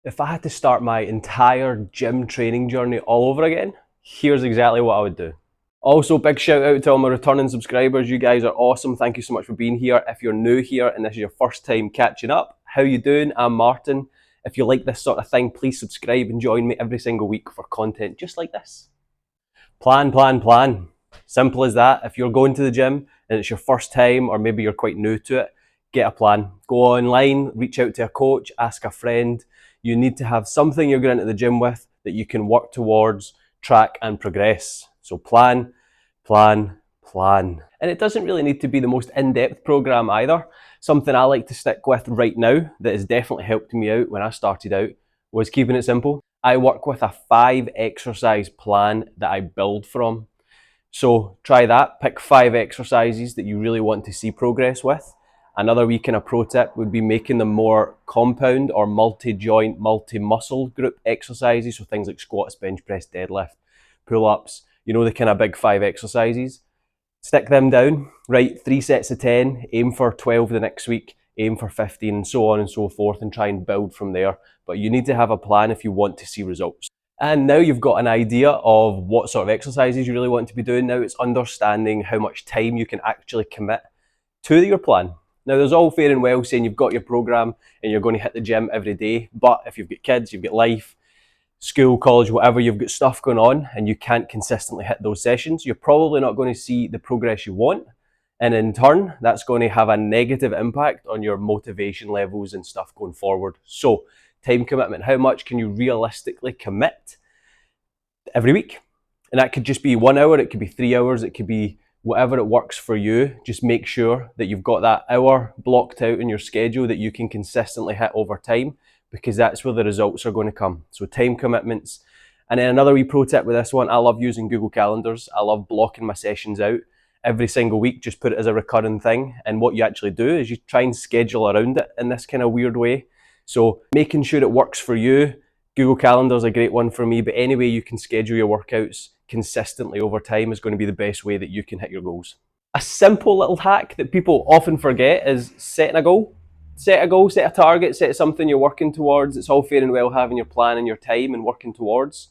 If I had to start my entire gym training journey all over again, here's exactly what I would do. Also, big shout out to all my returning subscribers. You guys are awesome. Thank you so much for being here. If you're new here and this is your first time catching up, how you doing? I'm Martin. If you like this sort of thing, please subscribe and join me every single week for content just like this. Plan, plan, plan. Simple as that. If you're going to the gym and it's your first time, or maybe you're quite new to it, get a plan. Go online, reach out to a coach, ask a friend. You need to have something you're going into the gym with that you can work towards, track and progress. So plan, plan, plan. And it doesn't really need to be the most in-depth program either. Something I like to stick with right now that has definitely helped me out when I started out was keeping it simple. I work with a 5 exercise plan that I build from. So try that, pick 5 exercises that you really want to see progress with. Another wee kind of pro tip would be making them more compound or multi-joint, multi-muscle group exercises. So things like squats, bench press, deadlift, pull-ups, you know, the kind of big 5 exercises. Stick them down, write 3 sets of 10, aim for 12 the next week, aim for 15 and so on and so forth, and try and build from there. But you need to have a plan if you want to see results. And now you've got an idea of what sort of exercises you really want to be doing. Now it's understanding how much time you can actually commit to your plan. Now there's all fair and well saying you've got your program and you're going to hit the gym every day, but if you've got kids, you've got life, school, college, whatever, you've got stuff going on and you can't consistently hit those sessions, you're probably not going to see the progress you want. And in turn, that's going to have a negative impact on your motivation levels and stuff going forward. So time commitment, how much can you realistically commit every week? And that could just be 1 hour, it could be 3 hours, it could be whatever it works for you. Just make sure that you've got that hour blocked out in your schedule that you can consistently hit over time, because that's where the results are going to come. So time commitments. And then another wee pro tip with this one, I love using Google Calendars. I love blocking my sessions out every single week, just put it as a recurring thing. And what you actually do is you try and schedule around it in this kind of weird way. So making sure it works for you. Google Calendar is a great one for me, but any way you can schedule your workouts consistently over time is going to be the best way that you can hit your goals. A simple little hack that people often forget is setting a goal. Set a goal, set a target, set something you're working towards. It's all fair and well having your plan and your time and working towards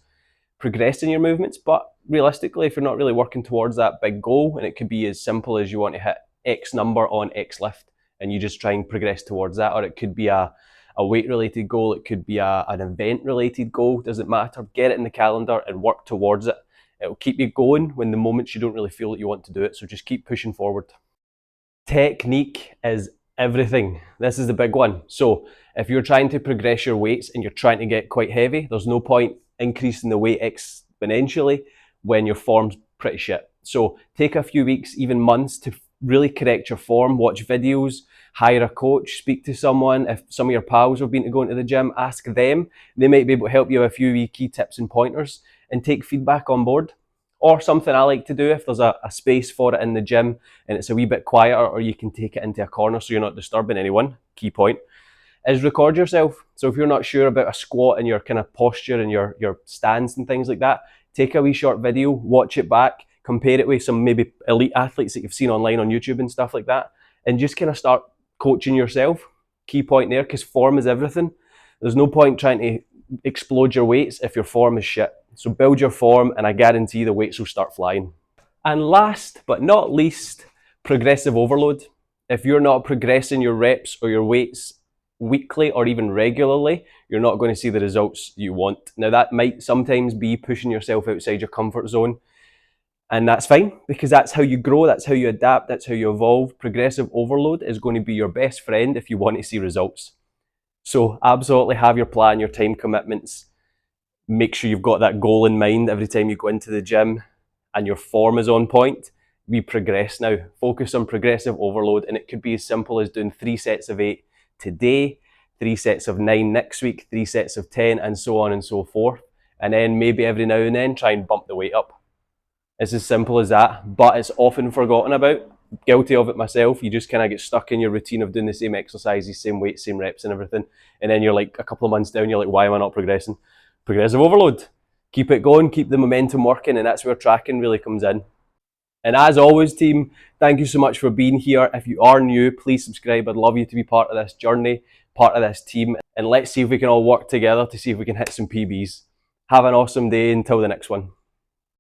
progressing your movements, but realistically, if you're not really working towards that big goal, and it could be as simple as you want to hit X number on X lift and you just try and progress towards that, or it could be a weight related goal, it could be an event related goal, doesn't matter. Get it in the calendar and work towards it. It'll keep you going when the moments you don't really feel that you want to do it, so just keep pushing forward. Technique is everything. This is the big one. So if you're trying to progress your weights and you're trying to get quite heavy, there's no point increasing the weight exponentially when your form's pretty shit. So take a few weeks, even months, to really correct your form. Watch videos, hire a coach, speak to someone. If some of your pals have been to going to the gym, ask them. They might be able to help you with a few key tips and pointers, and take feedback on board. Or something I like to do, if there's a space for it in the gym and it's a wee bit quieter, or you can take it into a corner so you're not disturbing anyone, key point, is record yourself. So if you're not sure about a squat and your kind of posture and your stance and things like that, take a wee short video, watch it back, compare it with some maybe elite athletes that you've seen online on YouTube and stuff like that, and just kind of start coaching yourself. Key point there, because form is everything. There's no point trying to explode your weights if your form is shit. So build your form and I guarantee the weights will start flying. And last but not least, progressive overload. If you're not progressing your reps or your weights weekly or even regularly, you're not going to see the results you want. Now that might sometimes be pushing yourself outside your comfort zone, and that's fine, because that's how you grow, that's how you adapt, that's how you evolve. Progressive overload is going to be your best friend if you want to see results. So absolutely have your plan, your time commitments. Make sure you've got that goal in mind every time you go into the gym and your form is on point. We progress now. Focus on progressive overload, and it could be as simple as doing 3 sets of 8 today, 3 sets of 9 next week, 3 sets of 10, and so on and so forth. And then maybe every now and then try and bump the weight up. It's as simple as that, but it's often forgotten about. Guilty of it myself. You just kind of get stuck in your routine of doing the same exercises, same weight, same reps and everything. And then you're like a couple of months down, you're like, why am I not progressing? Progressive overload. Keep it going, keep the momentum working, and that's where tracking really comes in. And as always, team, thank you so much for being here. If you are new, please subscribe. I'd love you to be part of this journey. part of this team, and let's see if we can all work together to see if we can hit some PBs. Have an awesome day until the next one.